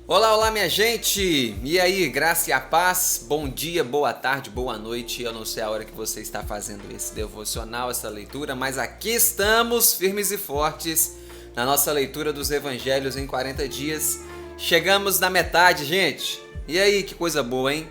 Olá, olá, minha gente! E aí, graça e a paz? Bom dia, boa tarde, boa noite. Eu não sei a hora que você está fazendo esse devocional, essa leitura, mas aqui estamos, firmes e fortes, na nossa leitura dos Evangelhos em 40 dias. Chegamos na metade, gente! E aí, que coisa boa, hein?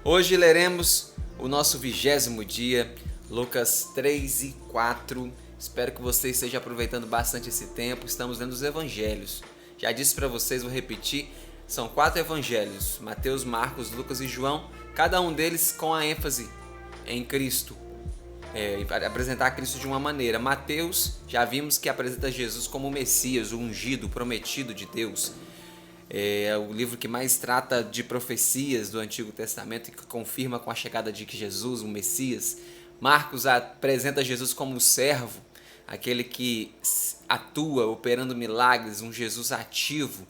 Hoje leremos o nosso 20º dia, Lucas 3 e 4. Espero que você esteja aproveitando bastante esse tempo. Estamos lendo os Evangelhos. Já disse para vocês, vou repetir. São 4 evangelhos, Mateus, Marcos, Lucas e João, cada um deles com a ênfase em Cristo, para apresentar Cristo de uma maneira. Mateus, já vimos que apresenta Jesus como o Messias, o ungido, o prometido de Deus. É o livro que mais trata de profecias do Antigo Testamento e que confirma com a chegada de Jesus, o Messias. Marcos apresenta Jesus como o servo, aquele que atua operando milagres, um Jesus ativo.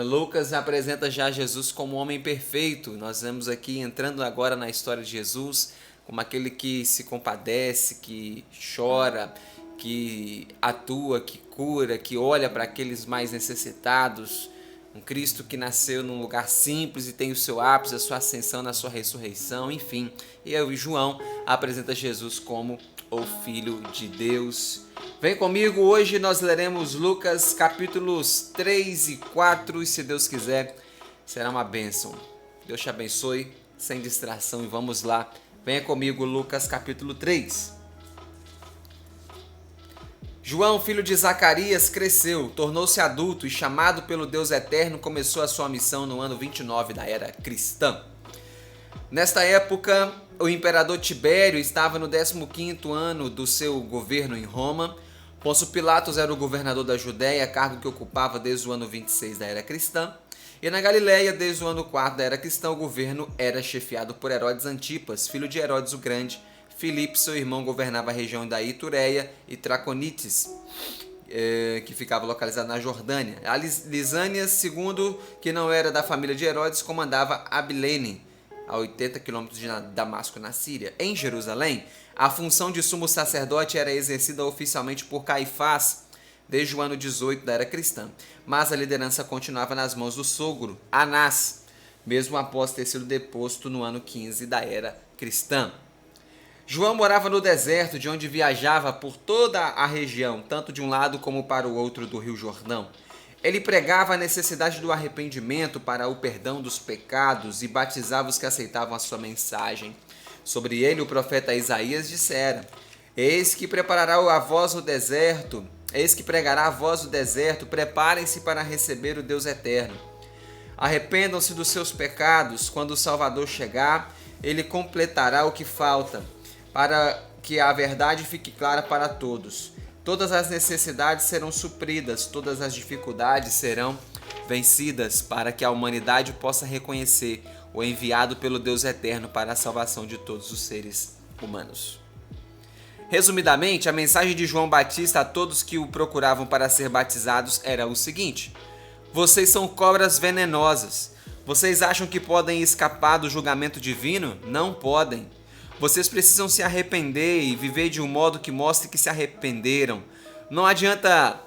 Lucas apresenta já Jesus como homem perfeito. Nós vemos aqui entrando agora na história de Jesus como aquele que se compadece, que chora, que atua, que cura, que olha para aqueles mais necessitados. Um Cristo que nasceu num lugar simples e tem o seu ápice, a sua ascensão na sua ressurreição, enfim. E aí João apresenta Jesus como o Filho de Deus. Vem comigo, hoje nós leremos Lucas capítulos 3 e 4 e se Deus quiser, será uma bênção. Deus te abençoe, sem distração, e vamos lá. Venha comigo, Lucas capítulo 3. João, filho de Zacarias, cresceu, tornou-se adulto e, chamado pelo Deus Eterno, começou a sua missão no ano 29 da era cristã. Nesta época, o imperador Tibério estava no 15º ano do seu governo em Roma. Pôncio Pilatos era o governador da Judéia, cargo que ocupava desde o ano 26 da era cristã. E na Galiléia, desde o ano 4 da era cristã, o governo era chefiado por Herodes Antipas, filho de Herodes o Grande. Filipe, seu irmão, governava a região da Itureia e Traconites, que ficava localizada na Jordânia. A Lisânias II, que não era da família de Herodes, comandava Abilene, a 80 quilômetros de Damasco, na Síria. Em Jerusalém, a função de sumo sacerdote era exercida oficialmente por Caifás desde o ano 18 da era cristã, mas a liderança continuava nas mãos do sogro, Anás, mesmo após ter sido deposto no ano 15 da era cristã. João morava no deserto, de onde viajava por toda a região, tanto de um lado como para o outro do Rio Jordão. Ele pregava a necessidade do arrependimento para o perdão dos pecados e batizava os que aceitavam a sua mensagem. Sobre ele, o profeta Isaías dissera: Eis que pregará a voz do deserto, preparem-se para receber o Deus Eterno. Arrependam-se dos seus pecados, quando o Salvador chegar, ele completará o que falta, para que a verdade fique clara para todos. Todas as necessidades serão supridas, todas as dificuldades serão vencidas, para que a humanidade possa reconhecer o enviado pelo Deus Eterno para a salvação de todos os seres humanos. Resumidamente, a mensagem de João Batista a todos que o procuravam para ser batizados era o seguinte: vocês são cobras venenosas. Vocês acham que podem escapar do julgamento divino? Não podem. Vocês precisam se arrepender e viver de um modo que mostre que se arrependeram. Não adianta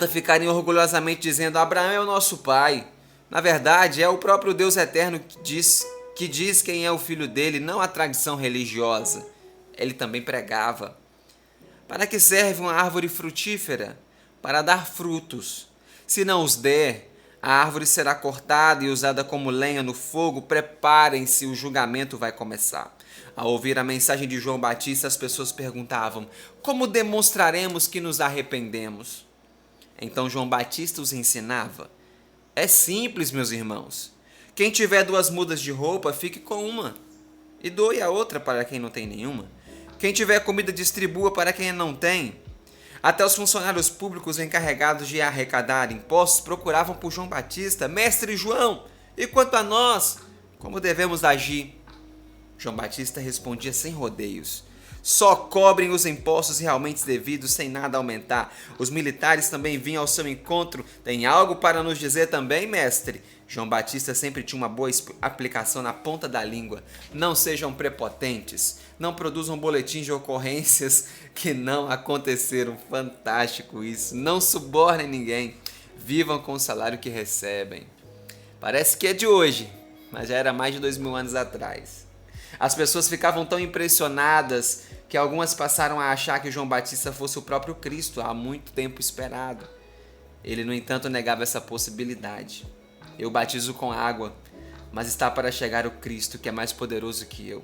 ficarem orgulhosamente dizendo: Abraão é o nosso pai. Na verdade, é o próprio Deus Eterno que diz quem é o filho dele, não a tradição religiosa. Ele também pregava. Para que serve uma árvore frutífera? Para dar frutos. Se não os der, a árvore será cortada e usada como lenha no fogo. Preparem-se, o julgamento vai começar. Ao ouvir a mensagem de João Batista, as pessoas perguntavam: como demonstraremos que nos arrependemos? Então João Batista os ensinava: é simples, meus irmãos. Quem tiver 2 mudas de roupa, fique com uma, e doe a outra para quem não tem nenhuma. Quem tiver comida, distribua para quem não tem. Até os funcionários públicos encarregados de arrecadar impostos procuravam por João Batista: Mestre João, e quanto a nós, como devemos agir? João Batista respondia sem rodeios: só cobrem os impostos realmente devidos, sem nada aumentar. Os militares também vinham ao seu encontro. Tem algo para nos dizer também, mestre? João Batista sempre tinha uma boa aplicação na ponta da língua. Não sejam prepotentes. Não produzam boletins de ocorrências que não aconteceram. Fantástico isso. Não subornem ninguém. vivam com o salário que recebem. Parece que é de hoje, mas já era mais de 2000 anos atrás. As pessoas ficavam tão impressionadas que algumas passaram a achar que João Batista fosse o próprio Cristo, há muito tempo esperado. Ele, no entanto, negava essa possibilidade. Eu batizo com água, mas está para chegar o Cristo, que é mais poderoso que eu.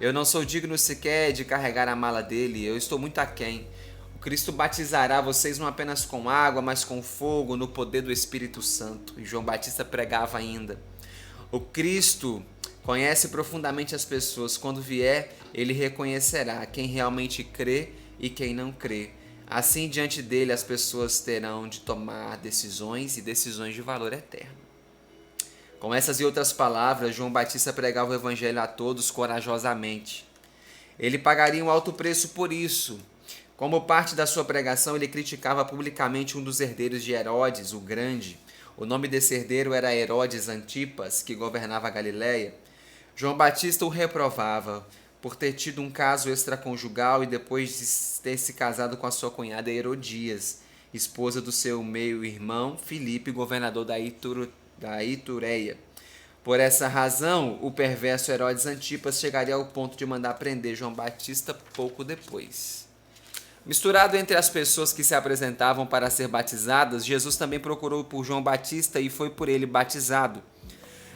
Eu não sou digno sequer de carregar a mala dele, eu estou muito aquém. O Cristo batizará vocês não apenas com água, mas com fogo, no poder do Espírito Santo. E João Batista pregava ainda: o Cristo conhece profundamente as pessoas. Quando vier, ele reconhecerá quem realmente crê e quem não crê. Assim, diante dele, as pessoas terão de tomar decisões e decisões de valor eterno. Com essas e outras palavras, João Batista pregava o evangelho a todos corajosamente. Ele pagaria um alto preço por isso. Como parte da sua pregação, ele criticava publicamente um dos herdeiros de Herodes, o Grande. O nome desse herdeiro era Herodes Antipas, que governava a Galiléia. João Batista o reprovava por ter tido um caso extraconjugal e depois de ter se casado com a sua cunhada Herodias, esposa do seu meio-irmão Filipe, governador da Itureia. Por essa razão, o perverso Herodes Antipas chegaria ao ponto de mandar prender João Batista pouco depois. Misturado entre as pessoas que se apresentavam para ser batizadas, Jesus também procurou por João Batista e foi por ele batizado.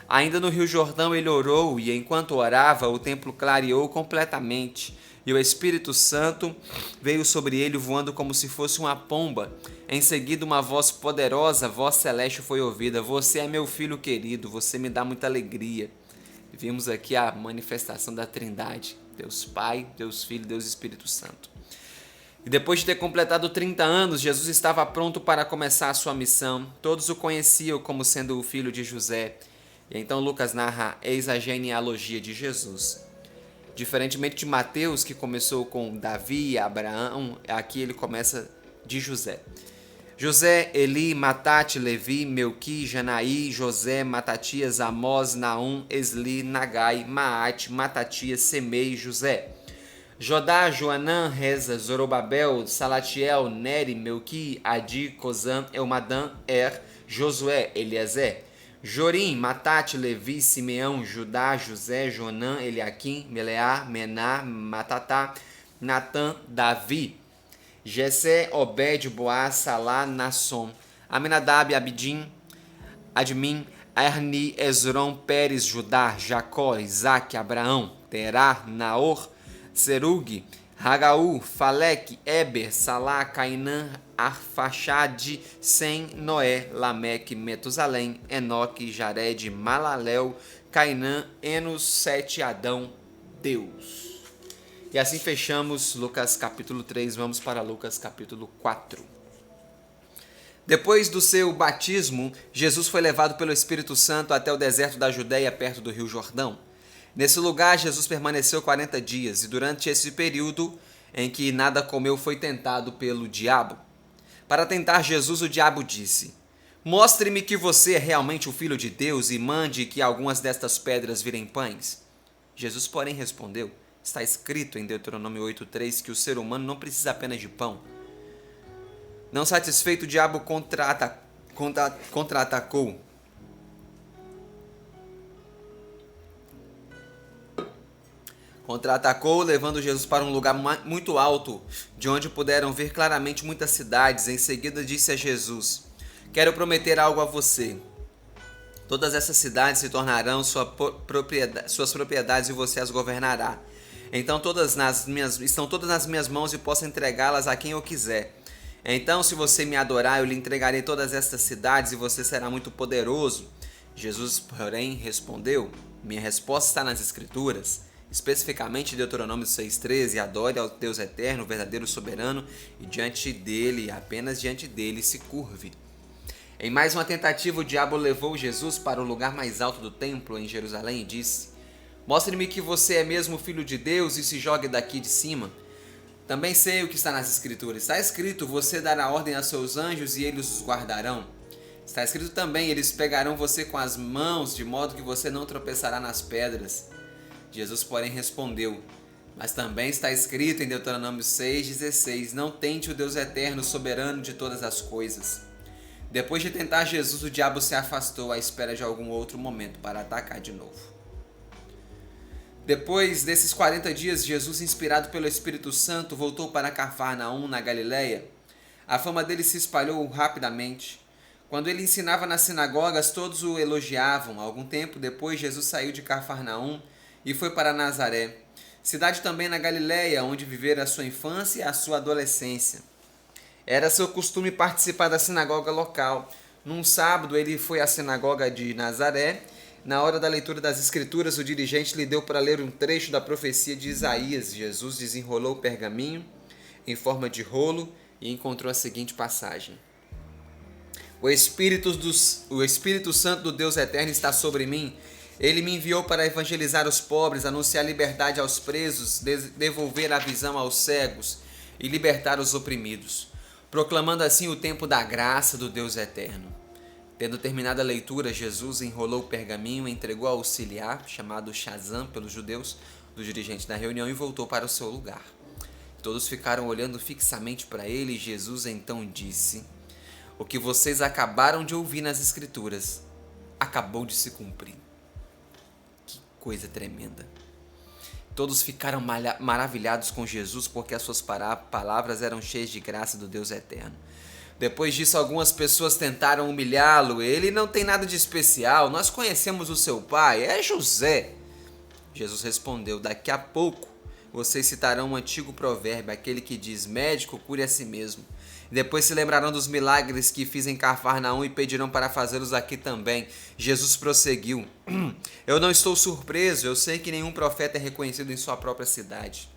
Ainda no Rio Jordão ele orou, e enquanto orava, o templo clareou completamente, e o Espírito Santo veio sobre ele voando como se fosse uma pomba. Em seguida, uma voz poderosa, voz celeste, foi ouvida: você é meu filho querido, você me dá muita alegria. Vimos aqui a manifestação da Trindade, Deus Pai, Deus Filho, Deus Espírito Santo. E depois de ter completado 30 anos, Jesus estava pronto para começar a sua missão. Todos o conheciam como sendo o filho de José. E então Lucas narra: eis a genealogia de Jesus. Diferentemente de Mateus, que começou com Davi e Abraão, aqui ele começa de José. José, Eli, Matate, Levi, Melqui, Janaí, José, Matatias, Amós, Naum, Esli, Nagai, Maate, Matatias, Semei, José. Jodá, Joanã, Reza, Zorobabel, Salatiel, Neri, Melqui, Adi, Cozã, Elmadã, Josué, Eliezer. Jorim, Matate, Levi, Simeão, Judá, José, Jonã, Eliaquim, Meleá, Mená, Matatá, Natã, Davi. Jessé, Obed, Boaz, Salá, Nasson. Aminadab, Abidim, Admin, Arni, Ezron, Pérez, Judá, Jacó, Isaac, Abraão, Terá, Naor, Serug, Hagaú, Faleque, Eber, Salá, Cainã, Arfaxade, Sem, Noé, Lameque, Metusalém, Enoque, Jared, Malalel, Cainã, Enos, Sete, Adão, Deus. E assim fechamos Lucas capítulo 3, vamos para Lucas capítulo 4. Depois do seu batismo, Jesus foi levado pelo Espírito Santo até o deserto da Judéia, perto do Rio Jordão. Nesse lugar, Jesus permaneceu 40 dias, e durante esse período em que nada comeu, foi tentado pelo diabo. Para tentar Jesus, o diabo disse: mostre-me que você é realmente o Filho de Deus e mande que algumas destas pedras virem pães. Jesus, porém, respondeu: está escrito em Deuteronômio 8,3 que o ser humano não precisa apenas de pão. Não satisfeito, o diabo contra-atacou. Contra-atacou, levando Jesus para um lugar muito alto, de onde puderam ver claramente muitas cidades. Em seguida disse a Jesus: quero prometer algo a você. Todas essas cidades se tornarão suas propriedades e você as governará. Então estão todas nas minhas mãos e posso entregá-las a quem eu quiser. Então, se você me adorar, eu lhe entregarei todas estas cidades e você será muito poderoso. Jesus, porém, respondeu: minha resposta está nas Escrituras. Especificamente Deuteronômio 6,13, adore ao Deus eterno, verdadeiro soberano, e diante dele, apenas diante dele, se curve. Em mais uma tentativa, o diabo levou Jesus para o lugar mais alto do templo, em Jerusalém, e disse: mostre-me que você é mesmo o Filho de Deus e se jogue daqui de cima. Também sei o que está nas Escrituras. Está escrito: você dará ordem a seus anjos e eles os guardarão. Está escrito também: eles pegarão você com as mãos, de modo que você não tropeçará nas pedras. Jesus, porém, respondeu: mas também está escrito em Deuteronômio 6,16: não tente o Deus eterno, soberano de todas as coisas. Depois de tentar Jesus, o diabo se afastou à espera de algum outro momento para atacar de novo. Depois desses 40 dias, Jesus, inspirado pelo Espírito Santo, voltou para Cafarnaum, na Galileia. A fama dele se espalhou rapidamente. Quando ele ensinava nas sinagogas, todos o elogiavam. Algum tempo depois, Jesus saiu de Cafarnaum e foi para Nazaré, cidade também na Galileia, onde vivera a sua infância e a sua adolescência. Era seu costume participar da sinagoga local. Num sábado, ele foi à sinagoga de Nazaré. Na hora da leitura das Escrituras, o dirigente lhe deu para ler um trecho da profecia de Isaías. Jesus desenrolou o pergaminho em forma de rolo e encontrou a seguinte passagem: O Espírito Santo do Deus Eterno está sobre mim. Ele me enviou para evangelizar os pobres, anunciar liberdade aos presos, devolver a visão aos cegos e libertar os oprimidos, proclamando assim o tempo da graça do Deus Eterno. Tendo terminado a leitura, Jesus enrolou o pergaminho, entregou ao auxiliar, chamado Shazam pelos judeus, do dirigente da reunião, e voltou para o seu lugar. Todos ficaram olhando fixamente para ele e Jesus então disse: O que vocês acabaram de ouvir nas Escrituras acabou de se cumprir. Que coisa tremenda! Todos ficaram maravilhados com Jesus porque as suas palavras eram cheias de graça do Deus Eterno. Depois disso, algumas pessoas tentaram humilhá-lo. Ele não tem nada de especial. Nós conhecemos o seu pai, é José. Jesus respondeu: Daqui a pouco vocês citarão um antigo provérbio, aquele que diz: médico, cure a si mesmo. Depois se lembrarão dos milagres que fiz em Cafarnaum e pedirão para fazê-los aqui também. Jesus prosseguiu: Eu não estou surpreso, eu sei que nenhum profeta é reconhecido em sua própria cidade.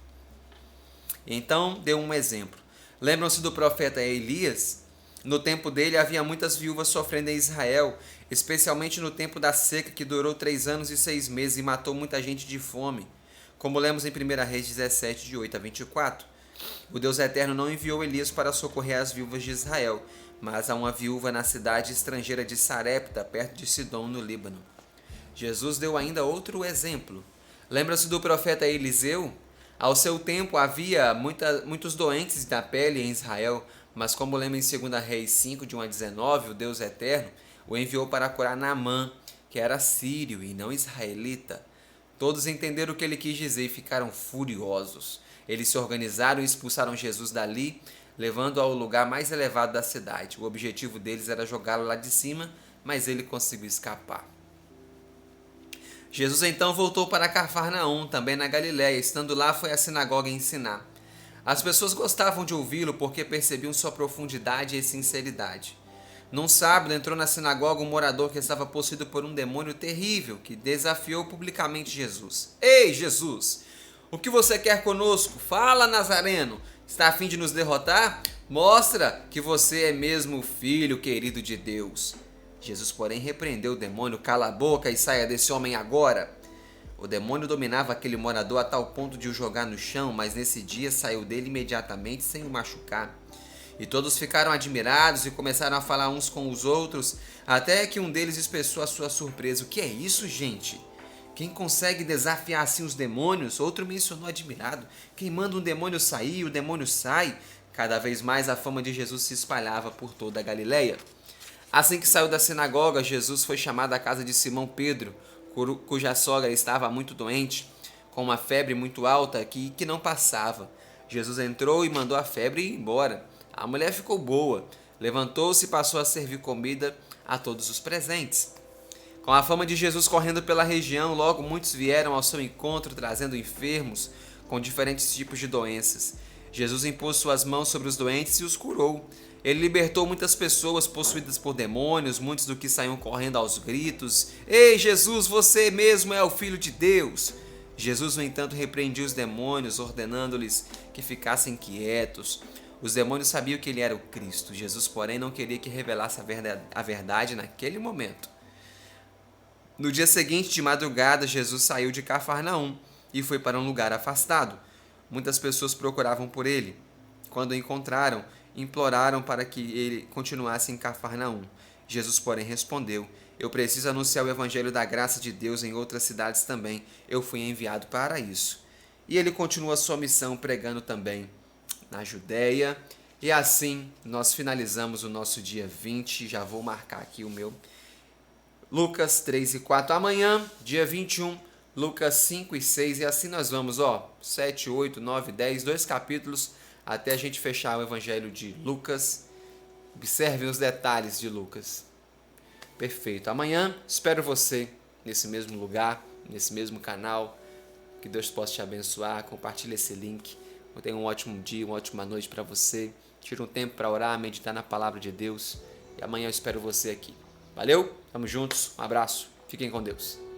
Então deu um exemplo. Lembram-se do profeta Elias? No tempo dele havia muitas viúvas sofrendo em Israel, especialmente no tempo da seca que durou 3 anos e 6 meses e matou muita gente de fome, como lemos em 1 Reis 17, de 8 a 24. O Deus Eterno não enviou Elias para socorrer as viúvas de Israel, mas a uma viúva na cidade estrangeira de Sarepta, perto de Sidom, no Líbano. Jesus deu ainda outro exemplo. Lembra-se do profeta Eliseu? Ao seu tempo havia muitos doentes da pele em Israel, mas como lemos em 2 Reis 5, de 1 a 19, o Deus Eterno o enviou para curar Naamã, que era sírio e não israelita. Todos entenderam o que ele quis dizer e ficaram furiosos. Eles se organizaram e expulsaram Jesus dali, levando-o ao lugar mais elevado da cidade. O objetivo deles era jogá-lo lá de cima, mas ele conseguiu escapar. Jesus então voltou para Cafarnaum, também na Galiléia. Estando lá, foi à sinagoga ensinar. As pessoas gostavam de ouvi-lo porque percebiam sua profundidade e sinceridade. Num sábado, entrou na sinagoga um morador que estava possuído por um demônio terrível, que desafiou publicamente Jesus. Ei, Jesus! O que você quer conosco? Fala, Nazareno! Está a fim de nos derrotar? Mostra que você é mesmo o Filho querido de Deus. Jesus, porém, repreendeu o demônio. Cala a boca e saia desse homem agora. O demônio dominava aquele morador a tal ponto de o jogar no chão, mas nesse dia saiu dele imediatamente sem o machucar. E todos ficaram admirados e começaram a falar uns com os outros, até que um deles expressou a sua surpresa. O que é isso, gente? Quem consegue desafiar assim os demônios? Outro mencionou admirado. Quem manda um demônio sair, o demônio sai. Cada vez mais a fama de Jesus se espalhava por toda a Galileia. Assim que saiu da sinagoga, Jesus foi chamado à casa de Simão Pedro, cuja sogra estava muito doente, com uma febre muito alta que não passava. Jesus entrou e mandou a febre ir embora. A mulher ficou boa, levantou-se e passou a servir comida a todos os presentes. Com a fama de Jesus correndo pela região, logo muitos vieram ao seu encontro, trazendo enfermos com diferentes tipos de doenças. Jesus impôs suas mãos sobre os doentes e os curou. Ele libertou muitas pessoas possuídas por demônios, muitos do que saíam correndo aos gritos: Ei, Jesus, você mesmo é o Filho de Deus! Jesus, no entanto, repreendia os demônios, ordenando-lhes que ficassem quietos. Os demônios sabiam que ele era o Cristo. Jesus, porém, não queria que revelasse a verdade naquele momento. No dia seguinte, de madrugada, Jesus saiu de Cafarnaum e foi para um lugar afastado. Muitas pessoas procuravam por ele. Quando o encontraram, imploraram para que ele continuasse em Cafarnaum. Jesus, porém, respondeu: Eu preciso anunciar o evangelho da graça de Deus em outras cidades também. Eu fui enviado para isso. E ele continua sua missão pregando também na Judéia, E assim nós finalizamos o nosso dia 20. Já vou marcar aqui o meu. Lucas 3 e 4 amanhã, dia 21, Lucas 5 e 6. E assim nós vamos, 7, 8, 9, 10, 2 capítulos até a gente fechar o evangelho de Lucas. Observem os detalhes de Lucas. Perfeito. Amanhã espero você nesse mesmo lugar, nesse mesmo canal. Que Deus possa te abençoar. Compartilhe esse link. Tenha um ótimo dia, uma ótima noite para você. Tira um tempo para orar, meditar na palavra de Deus. E amanhã eu espero você aqui. Valeu? Tamo juntos. Um abraço. Fiquem com Deus.